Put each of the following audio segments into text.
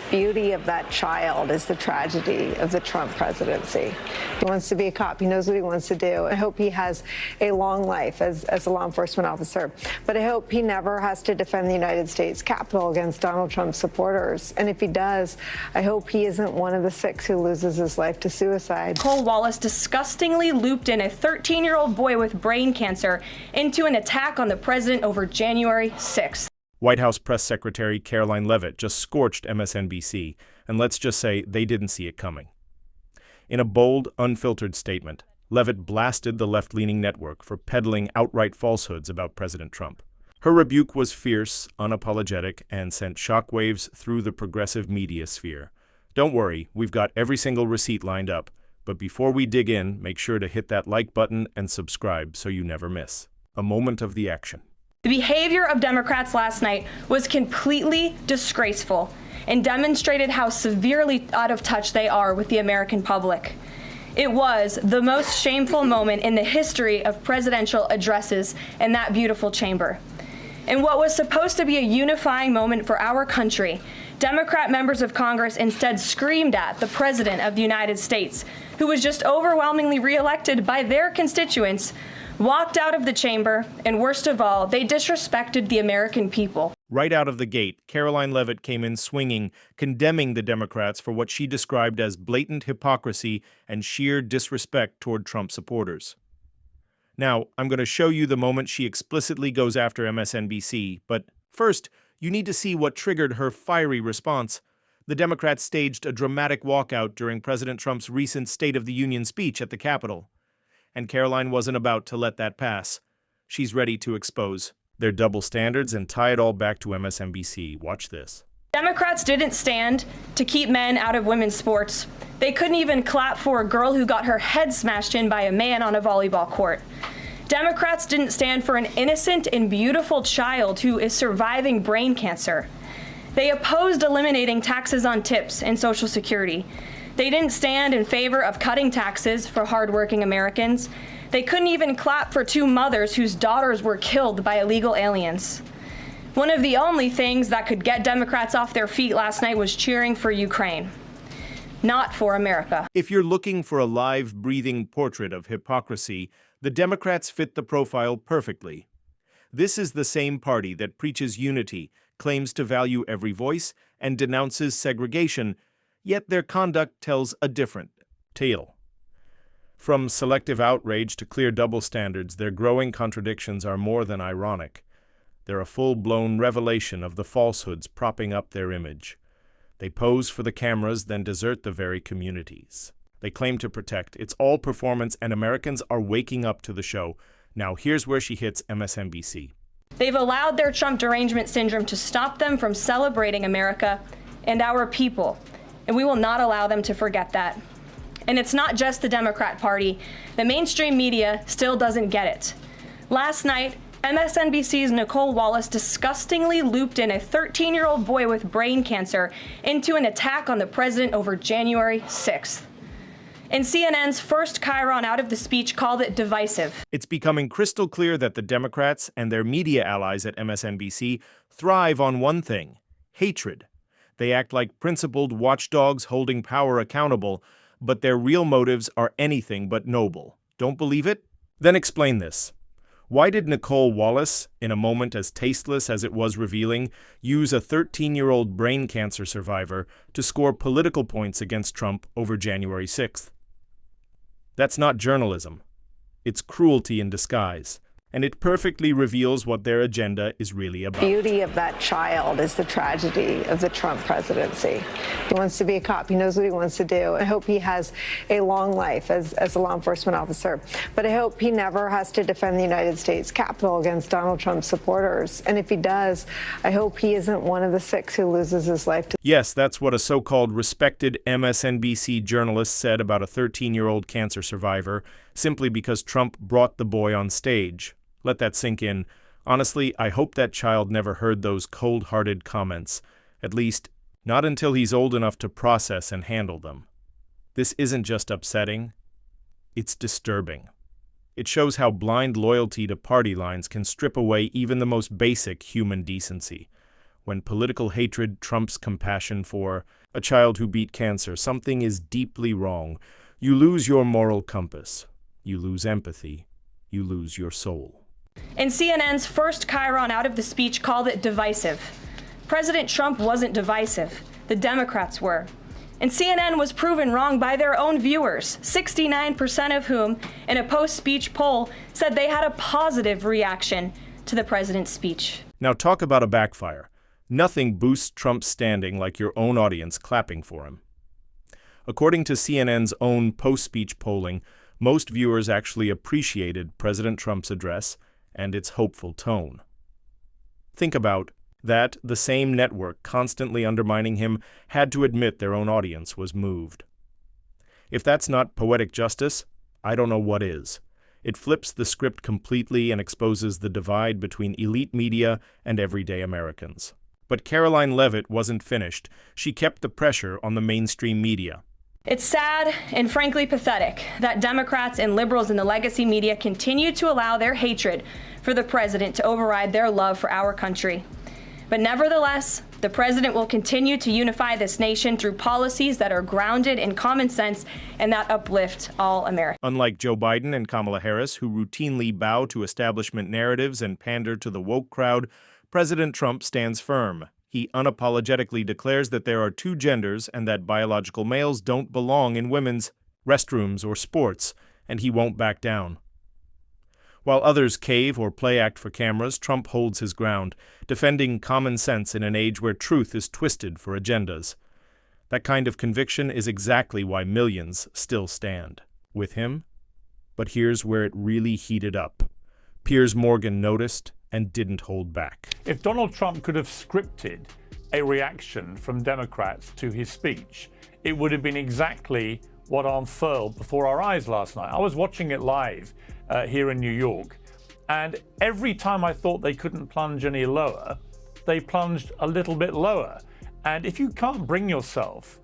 Beauty of that child is the tragedy of the Trump presidency. He wants to be a cop. He knows what he wants to do. I hope he has a long life as a law enforcement officer. But I hope he never has to defend the United States Capitol against Donald Trump's supporters. And if he does, I hope he isn't one of the 6 who loses his life to suicide. Nicole Wallace disgustingly looped in a 13-year-old boy with brain cancer into an attack on the president over January 6th. White House Press Secretary Karoline Leavitt just scorched MSNBC, and let's just say they didn't see it coming. In a bold, unfiltered statement, Leavitt blasted the left-leaning network for peddling outright falsehoods about President Trump. Her rebuke was fierce, unapologetic, and sent shockwaves through the progressive media sphere. Don't worry, we've got every single receipt lined up, but before we dig in, make sure to hit that like button and subscribe so you never miss a moment of the action. The behavior of Democrats last night was completely disgraceful and demonstrated how severely out of touch they are with the American public. It was the most shameful moment in the history of presidential addresses in that beautiful chamber. In what was supposed to be a unifying moment for our country, Democrat members of Congress instead screamed at the President of the United States, who was just overwhelmingly reelected by their constituents, walked out of the chamber, and worst of all, they disrespected the American people. Right out of the gate, Karoline Leavitt came in swinging, condemning the Democrats for what she described as blatant hypocrisy and sheer disrespect toward Trump supporters. Now, I'm going to show you the moment she explicitly goes after MSNBC, but first, you need to see what triggered her fiery response. The Democrats staged a dramatic walkout during President Trump's recent State of the Union speech at the Capitol. And Karoline wasn't about to let that pass. She's ready to expose their double standards and tie it all back to MSNBC. Watch this. Democrats didn't stand to keep men out of women's sports. They couldn't even clap for a girl who got her head smashed in by a man on a volleyball court. Democrats didn't stand for an innocent and beautiful child who is surviving brain cancer. They opposed eliminating taxes on tips and Social Security. They didn't stand in favor of cutting taxes for hardworking Americans. They couldn't even clap for 2 mothers whose daughters were killed by illegal aliens. One of the only things that could get Democrats off their feet last night was cheering for Ukraine, not for America. If you're looking for a live, breathing portrait of hypocrisy, the Democrats fit the profile perfectly. This is the same party that preaches unity, claims to value every voice, and denounces segregation, yet their conduct tells a different tale. From selective outrage to clear double standards, their growing contradictions are more than ironic. They're a full-blown revelation of the falsehoods propping up their image. They pose for the cameras, then desert the very communities they claim to protect. It's all performance, and Americans are waking up to the show. Now here's where she hits MSNBC. They've allowed their Trump derangement syndrome to stop them from celebrating America and our people. And we will not allow them to forget that. And it's not just the Democrat Party. The mainstream media still doesn't get it. Last night, MSNBC's Nicole Wallace disgustingly looped in a 13-year-old boy with brain cancer into an attack on the president over January 6th. And CNN's first chyron out of the speech called it divisive. It's becoming crystal clear that the Democrats and their media allies at MSNBC thrive on one thing: hatred. They act like principled watchdogs holding power accountable, but their real motives are anything but noble. Don't believe it? Then explain this. Why did Nicole Wallace, in a moment as tasteless as it was revealing, use a 13-year-old brain cancer survivor to score political points against Trump over January 6th? That's not journalism. It's cruelty in disguise. And it perfectly reveals what their agenda is really about. Beauty of that child is the tragedy of the Trump presidency. He wants to be a cop. He knows what he wants to do. I hope he has a long life as a law enforcement officer. But I hope he never has to defend the United States Capitol against Donald Trump's supporters. And if he does, I hope he isn't one of the 6 who loses his life to. Yes, that's what a so-called respected MSNBC journalist said about a 13-year-old cancer survivor, simply because Trump brought the boy on stage. Let that sink in. Honestly, I hope that child never heard those cold-hearted comments. At least, not until he's old enough to process and handle them. This isn't just upsetting. It's disturbing. It shows how blind loyalty to party lines can strip away even the most basic human decency. When political hatred trumps compassion for a child who beat cancer, something is deeply wrong. You lose your moral compass. You lose empathy. You lose your soul. And CNN's first chyron out of the speech called it divisive. President Trump wasn't divisive. The Democrats were. And CNN was proven wrong by their own viewers, 69% of whom, in a post-speech poll, said they had a positive reaction to the president's speech. Now talk about a backfire. Nothing boosts Trump's standing like your own audience clapping for him. According to CNN's own post-speech polling, most viewers actually appreciated President Trump's address and its hopeful tone. Think about that. The same network constantly undermining him had to admit their own audience was moved. If that's not poetic justice, I don't know what is. It flips the script completely and exposes the divide between elite media and everyday Americans. But Karoline Leavitt wasn't finished. She kept the pressure on the mainstream media. It's sad and frankly pathetic that Democrats and liberals in the legacy media continue to allow their hatred for the president to override their love for our country. But nevertheless, the president will continue to unify this nation through policies that are grounded in common sense and that uplift all Americans. Unlike Joe Biden and Kamala Harris, who routinely bow to establishment narratives and pander to the woke crowd, President Trump stands firm. He unapologetically declares that there are two genders and that biological males don't belong in women's restrooms or sports, and he won't back down. While others cave or play act for cameras, Trump holds his ground, defending common sense in an age where truth is twisted for agendas. That kind of conviction is exactly why millions still stand with him. But here's where it really heated up. Piers Morgan noticed and didn't hold back. If Donald Trump could have scripted a reaction from Democrats to his speech, it would have been exactly what unfurled before our eyes last night. I was watching it live here in New York, and every time I thought they couldn't plunge any lower, they plunged a little bit lower. And if you can't bring yourself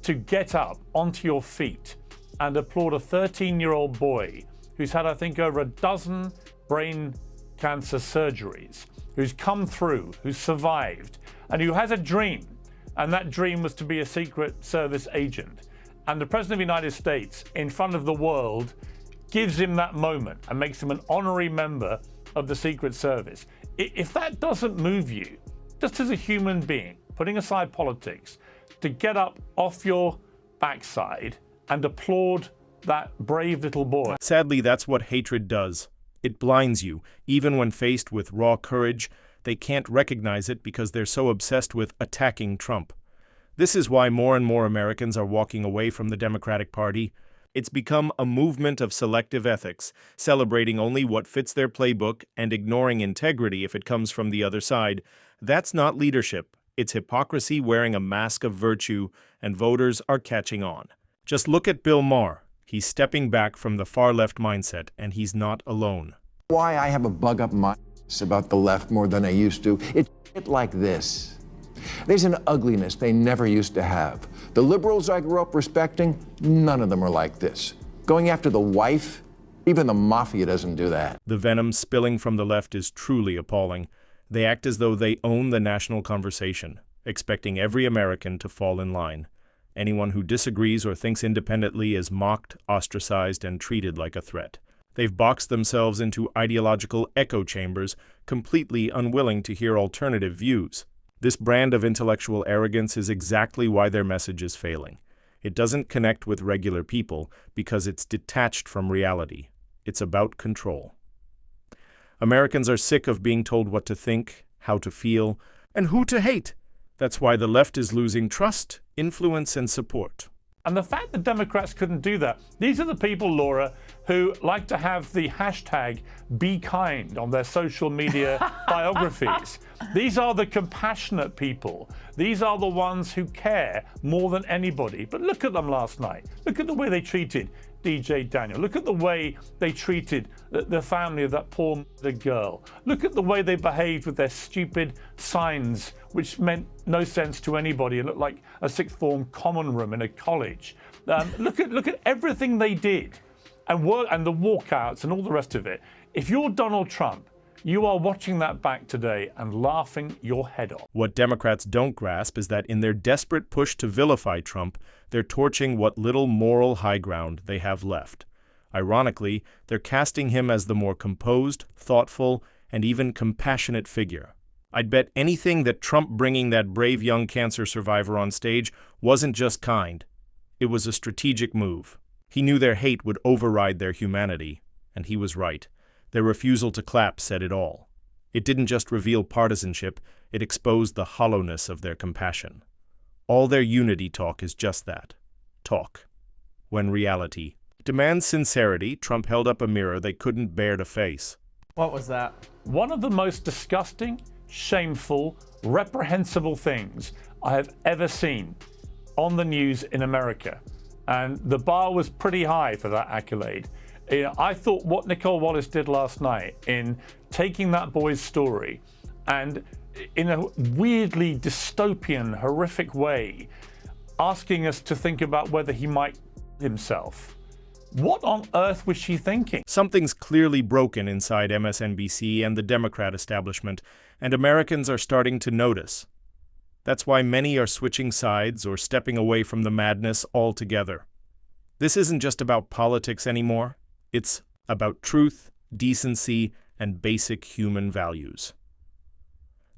to get up onto your feet and applaud a 13-year-old boy who's had, I think, over a dozen brain cancer surgeries, who's come through, who's survived, and who has a dream, and that dream was to be a Secret Service agent. And the President of the United States, in front of the world, gives him that moment and makes him an honorary member of the Secret Service. If that doesn't move you, just as a human being, putting aside politics, to get up off your backside and applaud that brave little boy. Sadly, that's what hatred does. It blinds you. Even when faced with raw courage, they can't recognize it because they're so obsessed with attacking Trump. This is why more and more Americans are walking away from the Democratic Party. It's become a movement of selective ethics, celebrating only what fits their playbook and ignoring integrity if it comes from the other side. That's not leadership. It's hypocrisy wearing a mask of virtue, and voters are catching on. Just look at Bill Maher. He's stepping back from the far-left mindset, and he's not alone. Why I have a bug-up mind about the left more than I used to. It's like this. There's an ugliness they never used to have. The liberals I grew up respecting, none of them are like this. Going after the wife, even the mafia doesn't do that. The venom spilling from the left is truly appalling. They act as though they own the national conversation, expecting every American to fall in line. Anyone who disagrees or thinks independently is mocked, ostracized, and treated like a threat. They've boxed themselves into ideological echo chambers, completely unwilling to hear alternative views. This brand of intellectual arrogance is exactly why their message is failing. It doesn't connect with regular people because it's detached from reality. It's about control. Americans are sick of being told what to think, how to feel, and who to hate. That's why the left is losing trust, influence, and support. And the fact that Democrats couldn't do that, these are the people, Laura, who like to have the hashtag be kind on their social media biographies. These are the compassionate people. These are the ones who care more than anybody. But look at them last night. Look at the way they treated DJ Daniel. Look at the way they treated the family of that poor girl. Look at the way they behaved with their stupid signs, which meant no sense to anybody and looked like a sixth form common room in a college. Look at everything they did, and the walkouts and all the rest of it. If you're Donald Trump, You are watching that back today and laughing your head off. What Democrats don't grasp is that in their desperate push to vilify Trump, they're torching what little moral high ground they have left. Ironically, they're casting him as the more composed, thoughtful, and even compassionate figure. I'd bet anything that Trump bringing that brave young cancer survivor on stage wasn't just kind. It was a strategic move. He knew their hate would override their humanity, and he was right. Their refusal to clap said it all. It didn't just reveal partisanship, it exposed the hollowness of their compassion. All their unity talk is just that. Talk. When reality demands sincerity, Trump held up a mirror they couldn't bear to face. What was that? One of the most disgusting, shameful, reprehensible things I have ever seen on the news in America. And the bar was pretty high for that accolade. I thought what Nicole Wallace did last night in taking that boy's story and in a weirdly dystopian, horrific way, asking us to think about whether he might himself. What on earth was she thinking? Something's clearly broken inside MSNBC and the Democrat establishment, and Americans are starting to notice. That's why many are switching sides or stepping away from the madness altogether. This isn't just about politics anymore. It's about truth, decency, and basic human values.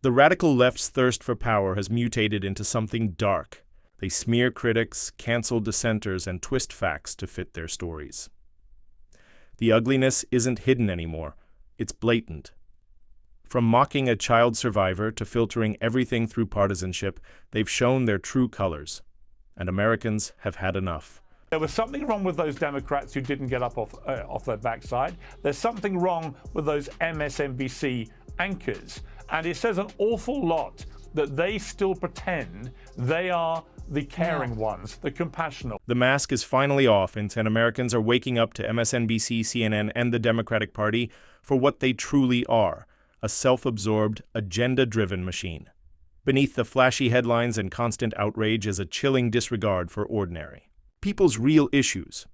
The radical left's thirst for power has mutated into something dark. They smear critics, cancel dissenters, and twist facts to fit their stories. The ugliness isn't hidden anymore. It's blatant. From mocking a child survivor to filtering everything through partisanship, they've shown their true colors. And Americans have had enough. There was something wrong with those Democrats who didn't get up off their backside. There's something wrong with those MSNBC anchors. And it says an awful lot that they still pretend they are the caring ones, the compassionate. The mask is finally off, and Americans are waking up to MSNBC, CNN, and the Democratic Party for what they truly are, a self-absorbed, agenda-driven machine. Beneath the flashy headlines and constant outrage is a chilling disregard for ordinary people's real issues.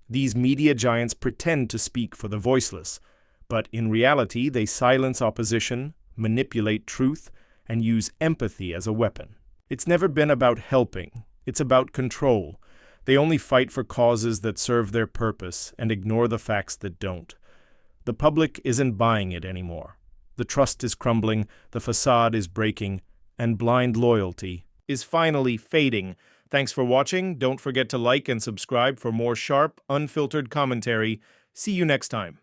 These media giants pretend to speak for the voiceless, but in reality they silence opposition, manipulate truth, and use empathy as a weapon. It's never been about helping, it's about control. They only fight for causes that serve their purpose and ignore the facts that don't. The public isn't buying it anymore. The trust is crumbling, the facade is breaking, and blind loyalty is finally fading. Thanks for watching. Don't forget to like and subscribe for more sharp, unfiltered commentary. See you next time.